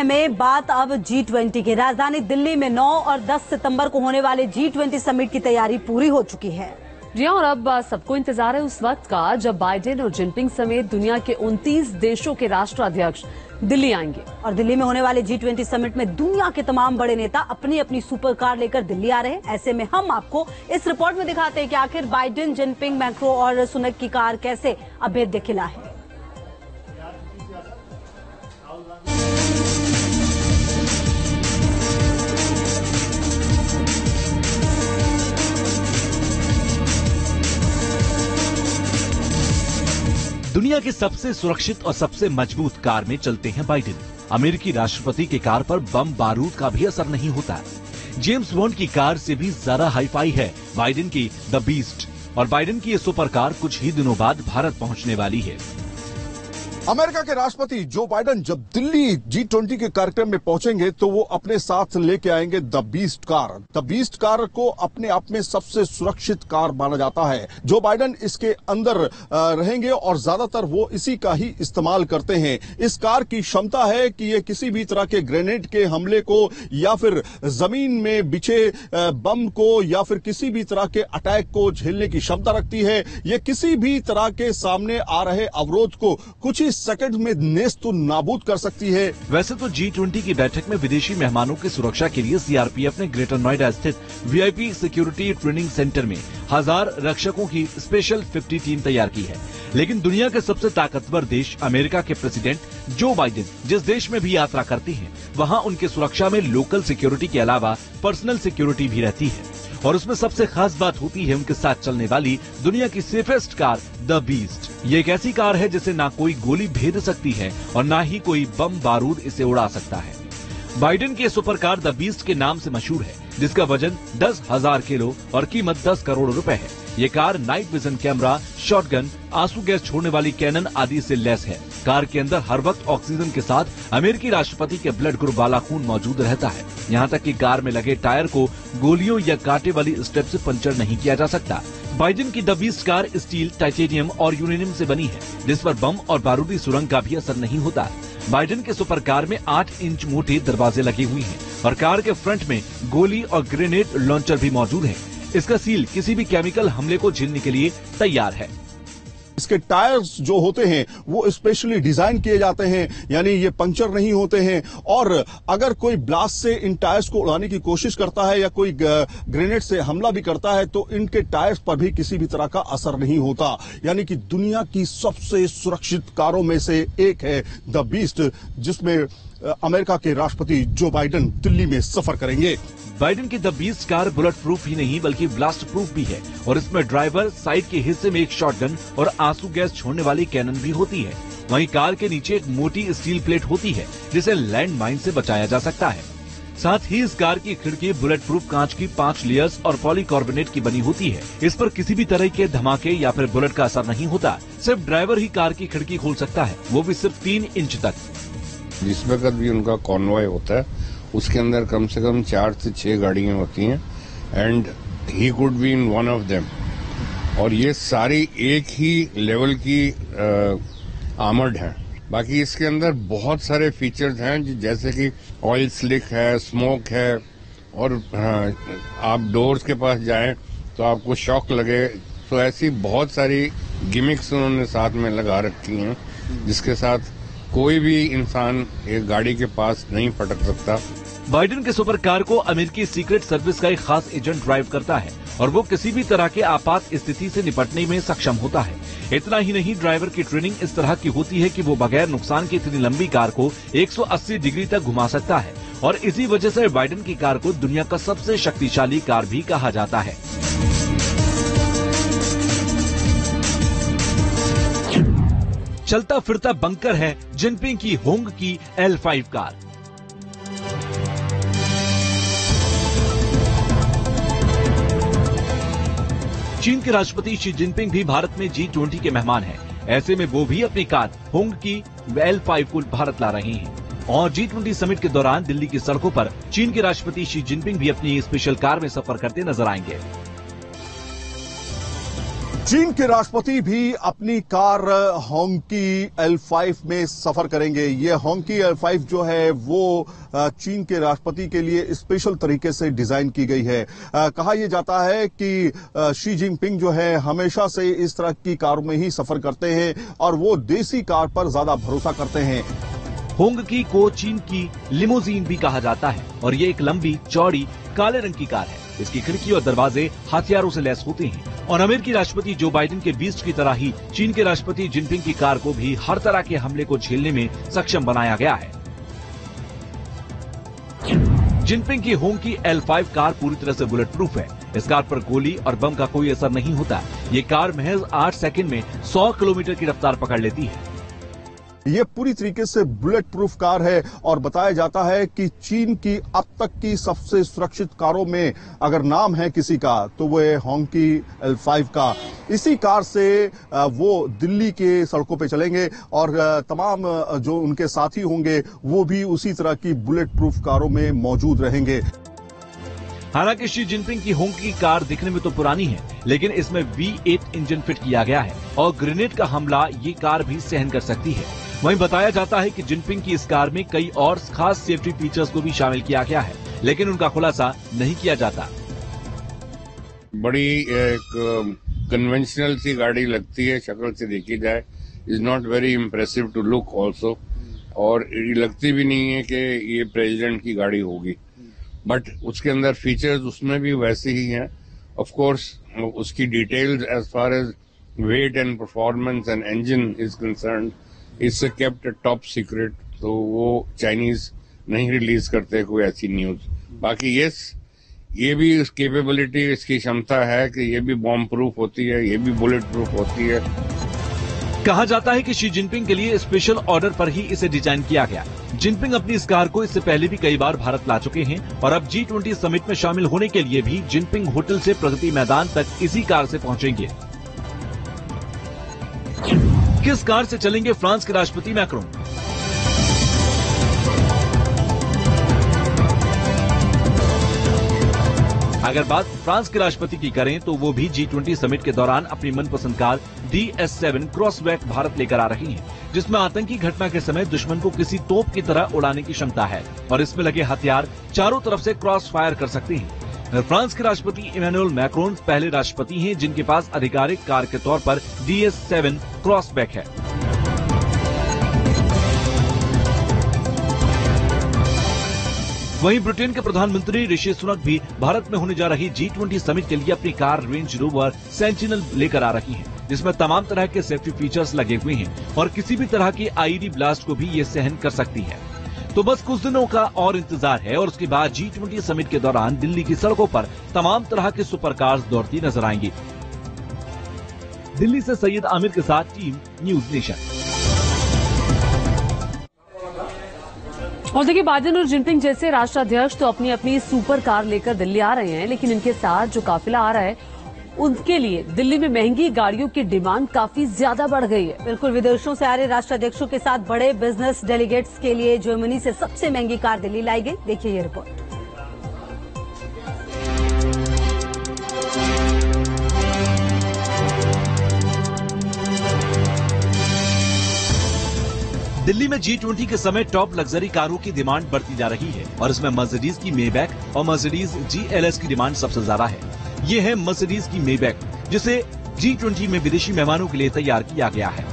में बात अब G20 की। राजधानी दिल्ली में 9 और 10 सितंबर को होने वाले G20 समिट की तैयारी पूरी हो चुकी है। जी और अब सबको इंतजार है उस वक्त का जब बाइडेन और जिनपिंग समेत दुनिया के 29 देशों के राष्ट्राध्यक्ष दिल्ली आएंगे। और दिल्ली में होने वाले G20 समिट में दुनिया के तमाम बड़े नेता अपनी अपनी सुपर कार लेकर दिल्ली आ रहे हैं। ऐसे में हम आपको इस रिपोर्ट में दिखाते हैं कि आखिर बाइडेन, जिनपिंग, मैक्रो और सुनक की कार कैसे अभेद्य खिला है। दुनिया की सबसे सुरक्षित और सबसे मजबूत कार में चलते हैं बाइडेन। अमेरिकी राष्ट्रपति के कार पर बम बारूद का भी असर नहीं होता। जेम्स बॉन्ड की कार से भी ज्यादा हाईफाई है बाइडेन की द बीस्ट। और बाइडेन की ये सुपर कार कुछ ही दिनों बाद भारत पहुंचने वाली है। अमेरिका के राष्ट्रपति जो बाइडेन जब दिल्ली G20 के कार्यक्रम में पहुंचेंगे तो वो अपने साथ लेके आएंगे the beast car. The beast car को अपने आप में सबसे सुरक्षित कार माना जाता है। जो बाइडेन इसके अंदर रहेंगे और ज्यादातर वो इसी का ही इस्तेमाल करते हैं। इस कार की क्षमता है कि ये किसी भी तरह के ग्रेनेड के हमले को या फिर जमीन में बिछे बम को या फिर किसी भी तरह के अटैक को झेलने की क्षमता रखती है। ये किसी भी तरह के सामने आ रहे अवरोध को कुछ ही सेकंड में नेस्त नाबूद कर सकती है। वैसे तो G20 की बैठक में विदेशी मेहमानों की सुरक्षा के लिए सीआरपीएफ ने ग्रेटर नोएडा स्थित वीआईपी सिक्योरिटी ट्रेनिंग सेंटर में 1000 रक्षकों की स्पेशल 50 टीम तैयार की है। लेकिन दुनिया के सबसे ताकतवर देश अमेरिका के प्रेसिडेंट जो बाइडेन जिस देश में भी यात्रा करते हैं, वहाँ उनके सुरक्षा में लोकल सिक्योरिटी के अलावा पर्सनल सिक्योरिटी भी रहती है। और उसमें सबसे खास बात होती है उनके साथ चलने वाली दुनिया की सेफेस्ट कार द बीस्ट। ये एक ऐसी कार है जिसे ना कोई गोली भेद सकती है और ना ही कोई बम बारूद इसे उड़ा सकता है। बाइडेन की सुपर कार द बीस्ट के नाम से मशहूर है, जिसका वजन 10,000 किलो और कीमत 10 करोड़ रुपए है। ये car night vision camera, shotgun, आंसू गैस छोड़ने वाली कैनन आदि से लैस है। कार के अंदर हर वक्त ऑक्सीजन के साथ अमेरिकी राष्ट्रपति के ब्लड ग्रुप वाला खून मौजूद रहता है। यहाँ तक कि कार में लगे टायर को गोलियों या कांटे वाली स्टेप से पंचर नहीं किया जा सकता। बाइडेन की the beast car steel, titanium और यूरेनियम से बनी है, जिस पर बम और बारूदी सुरंग का भी असर नहीं होता। बाइडेन के सुपर कार में 8 इंच मोटे दरवाजे लगे हुए हैं और कार के फ्रंट में गोली और ग्रेनेड लॉन्चर भी मौजूद है। इसका सील किसी भी केमिकल हमले को झेलने के लिए तैयार है। इसके टायर्स जो होते हैं वो स्पेशली डिजाइन किए जाते हैं, यानी ये पंचर नहीं होते हैं। और अगर कोई ब्लास्ट से इन टायर्स को उड़ाने की कोशिश करता है या कोई ग्रेनेड से हमला भी करता है तो इनके टायर्स पर भी किसी भी तरह का असर नहीं होता। यानी कि दुनिया की सबसे सुरक्षित कारों में से एक है द बीस्ट, जिसमें अमेरिका के राष्ट्रपति जो बाइडेन दिल्ली में सफर करेंगे। बाइडेन की the beast car bulletproof ही नहीं बल्कि ब्लास्ट प्रूफ भी है और इसमें ड्राइवर साइड के हिस्से में एक शॉटगन और आंसू गैस छोड़ने वाली कैनन भी होती है। वहीं कार के नीचे एक मोटी स्टील प्लेट होती है जिसे लैंड माइन से बचाया जा सकता है। साथ ही इस कार की खिड़की बुलेट प्रूफ कांच की 5 लेयर्स और पॉलीकार्बोनेट की बनी होती है। इस पर किसी भी तरह के धमाके या फिर बुलेट का असर नहीं होता। सिर्फ ड्राइवर ही कार की खिड़की खोल सकता है, वो भी सिर्फ 3 इंच तक। जिस वक्त भी उनका कॉन्वॉय होता है उसके अंदर कम से कम 4 से 6 गाड़ियां होती हैं and he could be in one of them. और ये सारी एक ही लेवल की आर्मर्ड है। बाकी इसके अंदर बहुत सारे फीचर्स हैं जैसे कि ऑयल स्लिक है, स्मोक है और आप डोर्स के पास जाएं तो आपको शॉक लगे। तो ऐसी बहुत सारी गिमिक्स उन्होंने साथ में लगा रखी हैं जिसके साथ कोई भी इंसान एक गाड़ी के पास नहीं फटक सकता। बाइडेन के सुपर कार को अमेरिकी सीक्रेट सर्विस का एक खास एजेंट ड्राइव करता है और वो किसी भी तरह के आपात स्थिति से निपटने में सक्षम होता है। इतना ही नहीं, ड्राइवर की ट्रेनिंग इस तरह की होती है कि वो बगैर नुकसान की इतनी लंबी कार को 180 डिग्री तक घुमा सकता है और इसी वजह से बाइडेन की कार को दुनिया का सबसे शक्तिशाली कार भी कहा जाता है। चलता फिरता बंकर है जिनपिंग की होंग की L5 कार। चीन के राष्ट्रपति शी जिनपिंग भी भारत में G20 के मेहमान हैं। ऐसे में वो भी अपनी कार होंग की L5 को भारत ला रहे हैं। और G20 समिट के दौरान दिल्ली की सड़कों पर चीन के राष्ट्रपति शी जिनपिंग भी अपनी स्पेशल कार में सफर करते नजर आएंगे। चीन के राष्ट्रपति भी अपनी कार होंकी L5 में सफर करेंगे। ये होंकी L5 जो है वो चीन के राष्ट्रपति के लिए स्पेशल तरीके से डिजाइन की गई है। कहा यह जाता है कि शी जिनपिंग जो है हमेशा से इस तरह की कारों में ही सफर करते हैं और वो देसी कार पर ज्यादा भरोसा करते हैं। होंकी को चीन की लिमोजीन भी कहा जाता है और ये एक लंबी चौड़ी काले रंग की कार है। इसकी खिड़की और दरवाजे हथियारों से लैस होते हैं और अमेरिकी राष्ट्रपति जो बाइडेन के बीस्ट की तरह ही चीन के राष्ट्रपति जिनपिंग की कार को भी हर तरह के हमले को झेलने में सक्षम बनाया गया है। जिनपिंग की होंकी L5 कार पूरी तरह से बुलेट प्रूफ है। इस कार पर गोली और बम का कोई असर नहीं होता। ये कार महज 8 सेकंड में 100 किलोमीटर की रफ्तार पकड़ लेती है। ये पूरी तरीके से बुलेट प्रूफ कार है और बताया जाता है कि चीन की अब तक की सबसे सुरक्षित कारों में अगर नाम है किसी का तो वो है होंकी L5 का। इसी कार से वो दिल्ली के सड़कों पे चलेंगे और तमाम जो उनके साथी होंगे वो भी उसी तरह की बुलेट प्रूफ कारों में मौजूद रहेंगे। हालांकि शी जिनपिंग की होंकी कार दिखने में तो पुरानी है, लेकिन इसमें V8 इंजन फिट किया गया है और ग्रेनेड का हमला ये कार भी सहन कर सकती है। वहीं बताया जाता है कि जिनपिंग की इस कार में कई और खास सेफ्टी फीचर्स को भी शामिल किया गया है, लेकिन उनका खुलासा नहीं किया जाता। बड़ी एक कन्वेंशनल सी गाड़ी लगती है, शक्ल से देखी जाए is not very impressive to look also, और ये लगती भी नहीं है कि ये प्रेसिडेंट की गाड़ी होगी, बट उसके अंदर फीचर्स उसमें भी वैसे ही हैं। ऑफ कोर्स उसकी details as far as weight and performance and engine is concerned it's kept top secret, तो वो चाइनीज नहीं रिलीज करते कोई ऐसी न्यूज। बाकी यस, ये भी कैपेबिलिटी, इसकी क्षमता है कि ये भी बॉम्ब प्रूफ होती है, ये भी बुलेट प्रूफ होती है। कहा जाता है कि शी जिनपिंग के लिए स्पेशल ऑर्डर पर ही इसे डिजाइन किया गया। जिनपिंग अपनी इस कार को इससे पहले भी कई बार भारत ला चुके हैं और अब G20 समिट में शामिल होने के लिए भी जिनपिंग होटल से प्रगति मैदान तक इसी कार से पहुंचेंगे। किस कार से चलेंगे फ्रांस के राष्ट्रपति मैक्रोन? अगर बात फ्रांस के राष्ट्रपति की करें तो वो भी G20 समिट के दौरान अपनी मनपसंद कार DS7 क्रॉसबैक भारत लेकर आ रही हैं, जिसमें आतंकी घटना के समय दुश्मन को किसी तोप की तरह उड़ाने की क्षमता है और इसमें लगे हथियार चारों तरफ से क्रॉस फायर कर सकते हैं। फ्रांस के राष्ट्रपति इमैनुअल मैक्रोन पहले राष्ट्रपति हैं जिनके पास आधिकारिक कार के तौर पर DS7 क्रॉसबैक है। वहीं ब्रिटेन के प्रधानमंत्री ऋषि सुनक भी भारत में होने जा रही G20 समिट के लिए अपनी कार रेंज रोवर सेंटिनल लेकर आ रही है, जिसमें तमाम तरह के सेफ्टी फीचर्स लगे हुए हैं और किसी भी तरह की IED ब्लास्ट को भी ये सहन कर सकती है। तो बस कुछ दिनों का और इंतजार है और उसके बाद G20 समिट के दौरान दिल्ली की सड़कों पर तमाम तरह की सुपर कार्स दौड़ती नजर आएंगी। दिल्ली से सैयद आमिर के साथ टीम न्यूज नेशन। और देखिए, बाइडेन और जिनपिंग जैसे राष्ट्राध्यक्ष तो अपनी अपनी सुपर कार लेकर दिल्ली आ रहे हैं, लेकिन इनके साथ जो काफिला आ रहा है उनके लिए दिल्ली में महंगी गाड़ियों की डिमांड काफी ज्यादा बढ़ गई है। बिल्कुल, विदेशों से आ रहे राष्ट्राध्यक्षों के साथ बड़े बिजनेस डेलीगेट्स के लिए जर्मनी से सबसे महंगी कार दिल्ली लाई गई। देखिए ये रिपोर्ट। दिल्ली में G20 के समय टॉप लग्जरी कारों की डिमांड बढ़ती जा रही है और इसमें मर्सिडीज की मेबैक और मर्सिडीज GLS की डिमांड सबसे ज्यादा है। ये है मर्सिडीज की मेबैक, जिसे G20 में विदेशी मेहमानों के लिए तैयार किया गया है।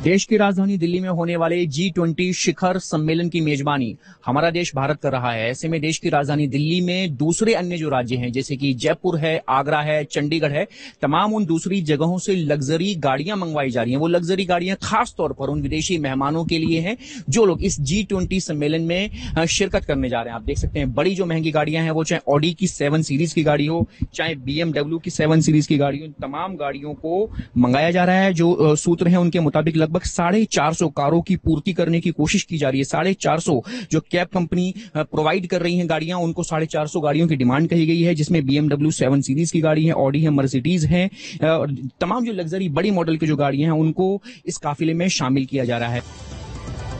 देश की राजधानी दिल्ली में होने वाले G20 शिखर सम्मेलन की मेजबानी हमारा देश भारत कर रहा है। ऐसे में देश की राजधानी दिल्ली में दूसरे अन्य जो राज्य हैं, जैसे कि जयपुर है, आगरा है, चंडीगढ़ है, तमाम उन दूसरी जगहों से लग्जरी गाड़ियां मंगवाई जा रही हैं। वो लग्जरी गाड़ियां खास तौर पर उन विदेशी मेहमानों के लिए हैं जो लोग इस G20 सम्मेलन में शिरकत करने जा रहे हैं। आप देख सकते हैं बड़ी जो महंगी गाड़ियां हैं, वो चाहे ऑडी की 7 सीरीज की गाड़ी हो, चाहे BMW की 7 सीरीज की गाड़ी हो, तमाम गाड़ियों को मंगाया जा रहा है। जो सूत्र है उनके मुताबिक लगभग 450 कारों की पूर्ति करने की कोशिश की जा रही है। 450 जो कैब कंपनी प्रोवाइड कर रही हैं गाड़ियां, उनको 450 गाड़ियों की डिमांड कही गई है, जिसमें BMW 7 सीरीज की गाड़ी है, ऑडी है, मर्सिडीज है, तमाम जो लग्जरी बड़ी मॉडल की जो गाड़ियां हैं उनको इस काफिले में शामिल किया जा रहा है।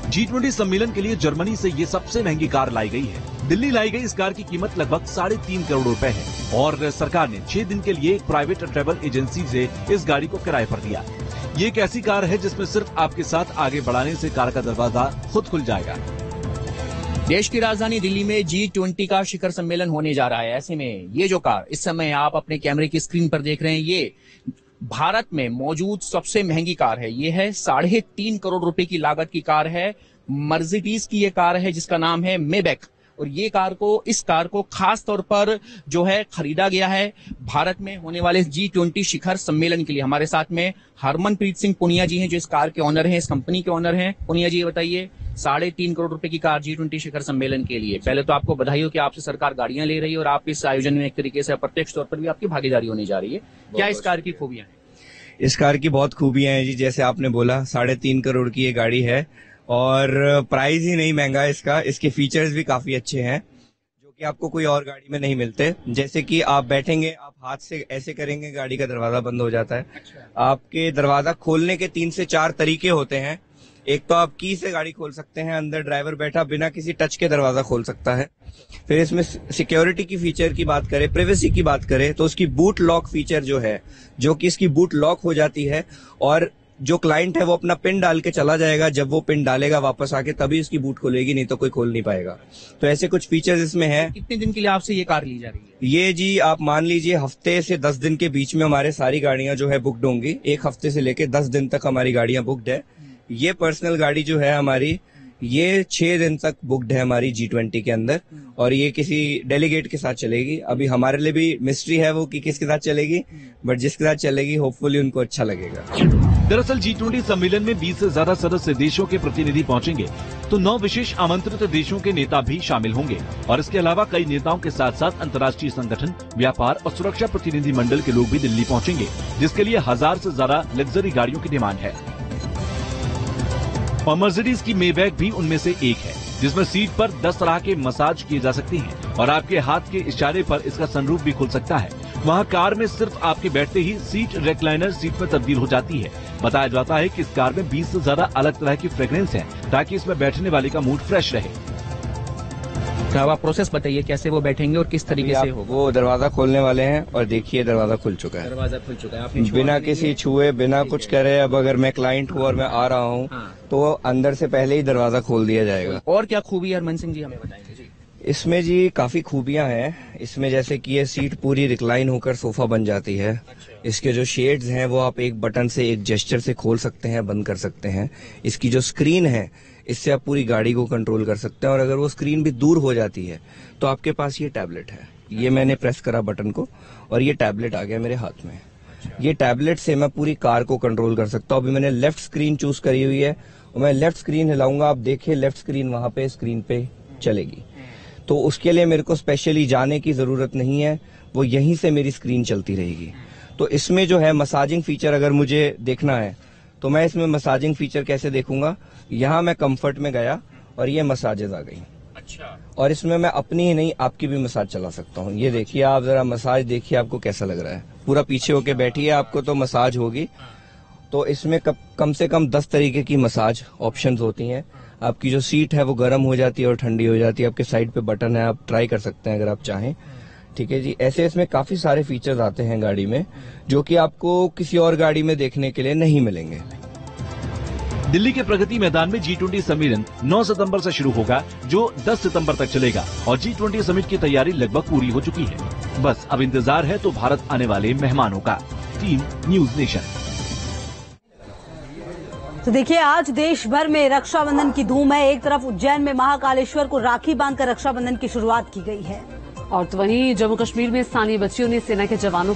G20 सम्मेलन के लिए जर्मनी से ये सबसे महंगी कार लाई गई है। दिल्ली लाई गई इस कार की कीमत लगभग 3.5 करोड़ रुपए है और सरकार ने 6 दिन के लिए एक प्राइवेट ट्रैवल एजेंसी से इस गाड़ी को किराए पर दिया। ये एक ऐसी कार है जिसमें सिर्फ आपके साथ आगे बढ़ाने से कार का दरवाजा खुद खुल जाएगा। देश की राजधानी दिल्ली में G20 का शिखर सम्मेलन होने जा रहा है। ऐसे में ये जो कार इस समय आप अपने कैमरे की स्क्रीन पर देख रहे हैं, ये भारत में मौजूद सबसे महंगी कार है। ये है 3.5 करोड़ रुपए की लागत की कार है। मर्सिडीज की ये कार है जिसका नाम है मेबैक और ये इस कार को खास तौर पर जो है खरीदा गया है भारत में होने वाले G20 शिखर सम्मेलन के लिए। हमारे साथ में हरमनप्रीत सिंह पुनिया जी हैं जो इस कार के ऑनर हैं, इस कंपनी के ऑनर हैं। पुनिया जी, ये बताइए, 3.5 करोड़ रुपए की कार G20 शिखर सम्मेलन के लिए, पहले तो आपको बधाई हो कि आपसे सरकार गाड़ियां ले रही है और आप इस आयोजन में एक तरीके से अप्रत्यक्ष तौर पर भी आपकी भागीदारी होने जा रही है। क्या इस कार की खूबियां हैं? इस कार की बहुत खूबियां हैं जी, जैसे आपने बोला 3.5 करोड़ की ये गाड़ी है और प्राइस ही नहीं महंगा इसका, इसके फीचर्स भी काफी अच्छे हैं जो कि आपको कोई और गाड़ी में नहीं मिलते। जैसे कि आप बैठेंगे, आप हाथ से ऐसे करेंगे, गाड़ी का दरवाजा बंद हो जाता है। आपके दरवाजा खोलने के 3 से 4 तरीके होते हैं। एक तो आप की से गाड़ी खोल सकते हैं, अंदर ड्राइवर बैठा बिना किसी टच के दरवाजा खोल सकता है। फिर इसमें सिक्योरिटी की फीचर की बात करें, प्राइवेसी की बात करें तो उसकी बूट लॉक फीचर जो है, जो कि इसकी बूट लॉक हो जाती है और जो क्लाइंट है वो अपना पिन डाल के चला जाएगा, जब वो पिन डालेगा वापस आके तभी उसकी बूट खुलेगी, नहीं तो कोई खोल नहीं पाएगा। तो ऐसे कुछ फीचर्स इसमें हैं। कितने दिन के लिए आपसे ये कार ली जा रही है? ये जी आप मान लीजिए हफ्ते से 10 दिन के बीच में हमारे सारी गाड़ियां जो है बुकड होंगी। 1 हफ्ते से लेके 10 दिन तक हमारी गाड़ियां बुकड है। ये पर्सनल गाड़ी जो है हमारी, ये 6 दिन तक बुकड है हमारी G20 के अंदर और ये किसी डेलीगेट के साथ चलेगी। अभी हमारे लिए भी मिस्ट्री है वो कि किसके साथ चलेगी, बट जिसके साथ चलेगी होपफुली उनको अच्छा लगेगा। दरअसल G20 सम्मेलन में 20 से ज्यादा सदस्य देशों के प्रतिनिधि पहुंचेंगे तो 9 विशेष आमंत्रित देशों के नेता भी शामिल होंगे और इसके अलावा कई नेताओं के साथ साथ अंतर्राष्ट्रीय संगठन, व्यापार और सुरक्षा प्रतिनिधि मंडल के लोग भी दिल्ली पहुंचेंगे, जिसके लिए 1000 से ज्यादा लग्जरी गाड़ियों की डिमांड है। और मर्सिडीज की मेबैक भी उनमें से एक है, जिसमें सीट पर 10 तरह के मसाज किए जा सकते हैं और आपके हाथ के इशारे पर इसका सनरूफ भी खुल सकता है। वहाँ कार में सिर्फ आपके बैठते ही सीट रेक्लाइनर सीट में तब्दील हो जाती है। बताया जाता है कि इस कार में 20 से ज्यादा अलग तरह की फ्रेग्रेंस है ताकि इसमें बैठने वाले का मूड फ्रेश रहे। क्या आप प्रोसेस बताइए, कैसे वो बैठेंगे और किस तरीके से होगा? वो दरवाजा खोलने वाले हैं और देखिए दरवाजा खुल चुका है। दरवाजा खुल चुका है, आपने बिना किसी छुए, बिना कुछ करे। अब अगर मैं क्लाइंट हूँ और मैं आ रहा हूँ तो अंदर से पहले ही दरवाजा खोल दिया जाएगा। और क्या खूबी हरमन सिंह जी हमें बताएंगे? जी, इसमें जी काफी खूबियां हैं। इसमें जैसे कि ये सीट पूरी रिक्लाइन होकर सोफा बन जाती है। इसके जो शेड्स हैं वो आप एक बटन से, एक जेस्चर से खोल सकते हैं, बंद कर सकते हैं। इसकी जो स्क्रीन है इससे आप पूरी गाड़ी को कंट्रोल कर सकते हैं और अगर वो स्क्रीन भी दूर हो जाती है तो आपके पास ये टैबलेट है। ये मैंने प्रेस करा बटन को और ये टैबलेट आ गया मेरे हाथ में। ये टैबलेट से मैं पूरी कार को कंट्रोल कर सकता हूँ। अभी मैंने लेफ्ट स्क्रीन चूज करी हुई है और मैं लेफ्ट स्क्रीन हिलाऊंगा, आप देखिए लेफ्ट स्क्रीन वहां पे स्क्रीन पे चलेगी। तो उसके लिए मेरे को स्पेशली जाने की जरूरत नहीं है, वो यहीं से मेरी स्क्रीन चलती रहेगी। तो इसमें जो है मसाजिंग फीचर अगर मुझे देखना है तो मैं इसमें मसाजिंग फीचर कैसे देखूंगा, यहाँ मैं कंफर्ट में गया और ये मसाजेज आ गई। अच्छा। और इसमें मैं अपनी ही नहीं आपकी भी मसाज चला सकता हूँ। ये देखिए, आप जरा मसाज देखिए आपको कैसा लग रहा है। पूरा पीछे होके बैठिए, आपको तो मसाज होगी। तो इसमें कम से कम 10 तरीके की मसाज ऑप्शंस होती हैं। आपकी जो सीट है वो गर्म हो जाती है और ठंडी हो जाती है। आपके साइड पे बटन है, आप ट्राई कर सकते हैं अगर आप चाहें। ठीक है जी, ऐसे इसमें काफी सारे फीचर्स आते हैं गाड़ी में जो कि आपको किसी और गाड़ी में देखने के लिए नहीं मिलेंगे। दिल्ली के प्रगति मैदान में G20 सम्मेलन 9 सितंबर से शुरू होगा, जो 10 सितंबर तक चलेगा और G20 समिट की तैयारी लगभग पूरी हो चुकी है। बस अब इंतजार है तो भारत आने वाले मेहमानों का। Team news nation. तो देखिए, आज देश भर में रक्षाबंधन की धूम है। एक तरफ उज्जैन में महाकालेश्वर को राखी बांधकर रक्षाबंधन की शुरुआत की गई है और तो वहीं जम्मू कश्मीर में स्थानीय बच्चियों ने सेना के जवानों